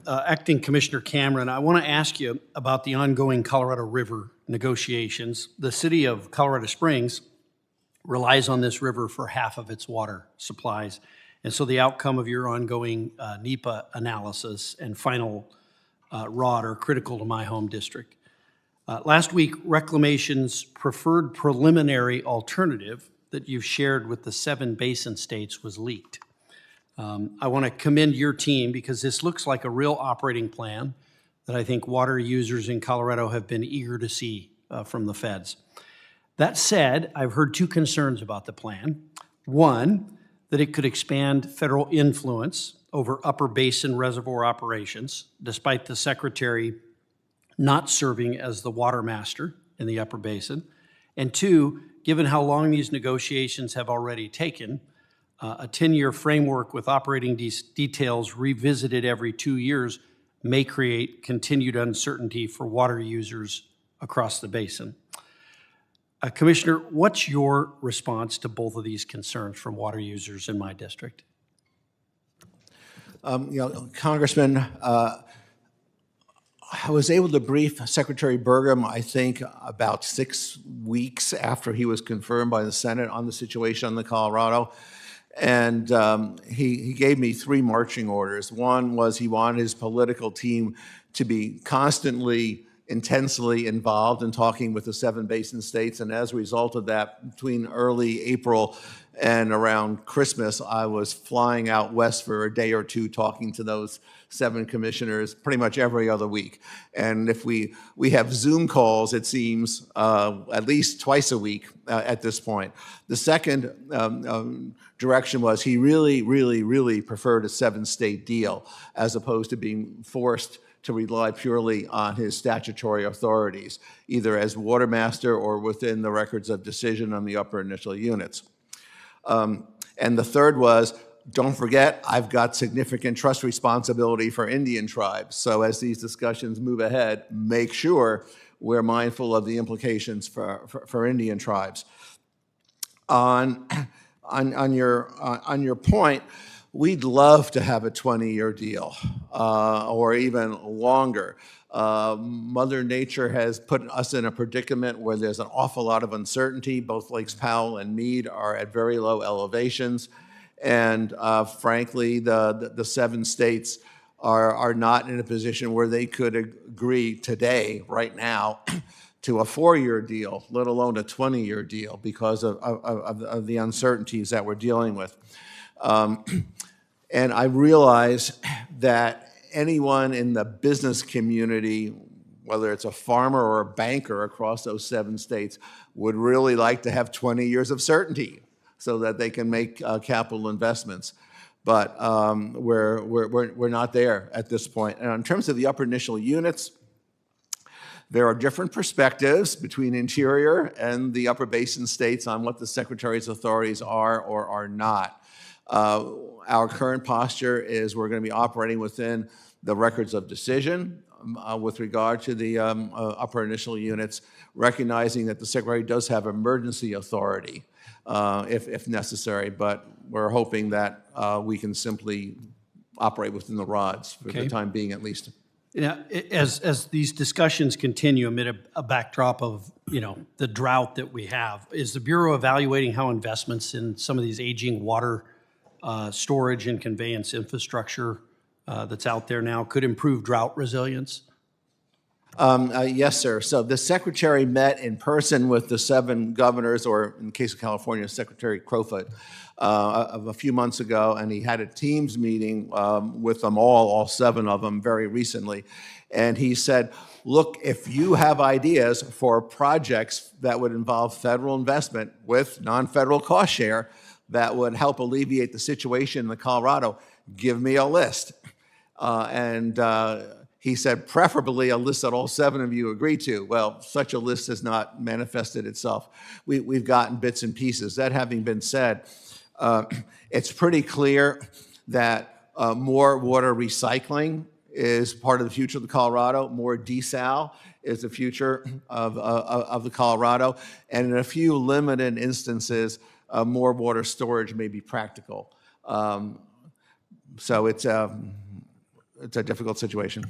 Acting Commissioner Cameron, I want to ask you about the ongoing Colorado River negotiations. The city of Colorado Springs relies on this river for half of its water supplies. And so the outcome of your ongoing NEPA analysis and final ROD are critical to my home district. Last week, Reclamation's preferred preliminary alternative that you've shared with the 7 basin states was leaked. I want to commend your team because this looks like a real operating plan that I think water users in Colorado have been eager to see from the feds. That said, I've heard 2 concerns about the plan. One, that it could expand federal influence over upper basin reservoir operations, despite the secretary not serving as the water master in the upper basin. And 2, given how long these negotiations have already taken, a 10-year framework with operating details revisited every 2 years may create continued uncertainty for water users across the basin. Commissioner, what's your response to both of these concerns from water users in my district? Congressman, I was able to brief Secretary Burgum, I think, about 6 weeks after he was confirmed by the Senate on the situation on the Colorado. And he gave me 3 marching orders. One was he wanted his political team to be constantly, intensely involved in talking with the 7 basin states. And as a result of that, between early April and around Christmas, I was flying out west for a day or 2 talking to those 7 commissioners pretty much every other week. And if we have Zoom calls, it seems, at least twice a week at this point. The second direction was he really preferred a 7-state deal as opposed to being forced to rely purely on his statutory authorities, either as water master or within the records of decision on the upper initial units. And the third was, don't forget, I've got significant trust responsibility for Indian tribes. So as these discussions move ahead, make sure we're mindful of the implications for Indian tribes. On your point, we'd love to have a 20-year deal or even longer. Mother Nature has put us in a predicament where there's an awful lot of uncertainty. Both Lakes Powell and Meade are at very low elevations. And frankly, the 7 states are not in a position where they could agree today, right now, to a 4-year deal, let alone a 20-year deal, because of the uncertainties that we're dealing with. And I realize that anyone in the business community, whether it's a farmer or a banker across those 7 states, would really like to have 20 years of certainty so that they can make capital investments. But we're not there at this point. And in terms of the upper initial units, there are different perspectives between Interior and the upper basin states on what the Secretary's authorities are or are not. Our current posture is we're going to be operating within the records of decision with regard to the upper initial units, recognizing that the Secretary does have emergency authority if necessary, but we're hoping that we can simply operate within the rods for the time being at least. Yeah, as these discussions continue amid a backdrop of the drought that we have, is the Bureau evaluating how investments in some of these aging water storage and conveyance infrastructure that's out there now could improve drought resilience? Yes, sir. So the Secretary met in person with the 7 governors, or in the case of California, Secretary Crowfoot, of a few months ago, and he had a Teams meeting with them all 7 of them, very recently. And he said, look, if you have ideas for projects that would involve federal investment with non-federal cost share that would help alleviate the situation in the Colorado, give me a list. He said, preferably a list that all 7 of you agree to. Well, such a list has not manifested itself. We've gotten bits and pieces. That having been said, it's pretty clear that more water recycling is part of the future of the Colorado. More desal is the future of the Colorado. And in a few limited instances, more water storage may be practical. So it's it's a difficult situation.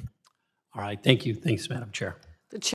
All right, thank you. Thanks, Madam Chair. The chair